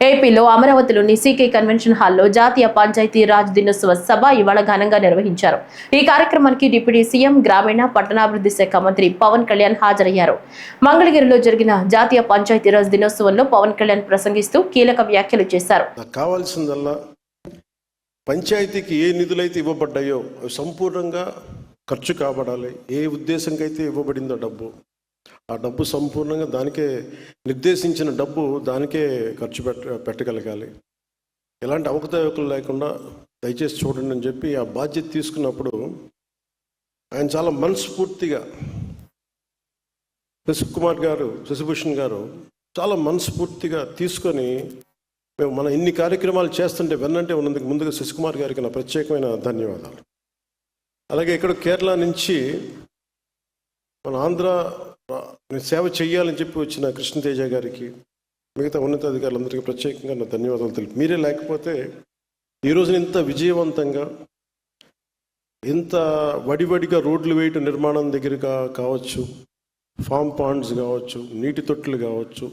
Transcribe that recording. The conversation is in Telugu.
ఏపీలో అమరావతిలోని సీకే కన్వెన్షన్ హాల్లో జాతీయ పంచాయతీ రాజ్ దినోత్సవ సభ ఇవాళ ఘనంగా నిర్వహించారు. ఈ కార్యక్రమానికి డిప్యూటీ సీఎం గ్రామీణ పట్టణాభివృద్ధి శాఖ మంత్రి పవన్ కళ్యాణ్ హాజరయ్యారు. మంగళగిరిలో జరిగిన జాతీయ పంచాయతీ రాజ్ దినోత్సవంలో పవన్ కళ్యాణ్ ప్రసంగిస్తూ కీలక వ్యాఖ్యలు చేశారు. కావాల్సిందల్లా పంచాయతీకి ఏ నిధులైతే ఇవ్వబడ్డాయో అవి సంపూర్ణంగా ఖర్చు కాబడాలి. ఏ ఉద్దేశంకైతే ఇవ్వబడిందో డబ్బు, ఆ డబ్బు సంపూర్ణంగా దానికే నిర్దేశించిన డబ్బు దానికే ఖర్చు పెట్టగలగాలి. ఎలాంటి అవకతవకలు లేకుండా దయచేసి చూడండి అని చెప్పి ఆ బాధ్యత తీసుకున్నప్పుడు ఆయన చాలా మనస్ఫూర్తిగా శశిభూషణ్ గారు చాలా మనస్ఫూర్తిగా తీసుకొని మేము మన ఇన్ని కార్యక్రమాలు చేస్తుంటే వెన్నంటే ఉన్నందుకు ముందుగా శశికుమార్ గారికి నా ప్రత్యేకమైన ధన్యవాదాలు. అలాగే ఇక్కడ కేరళ నుంచి మన ఆంధ్ర సేవ చేయాలని చెప్పి వచ్చిన కృష్ణతేజ గారికి, మిగతా ఉన్నతాధికారులందరికీ ప్రత్యేకంగా నా ధన్యవాదాలు తెలుపు. మీరే లేకపోతే ఈరోజు ఇంత విజయవంతంగా ఇంత వడివడిగా రోడ్లు వేయటం నిర్మాణం దగ్గర కావచ్చు, ఫామ్ పాండ్స్ కావచ్చు, నీటి తొట్టులు కావచ్చు,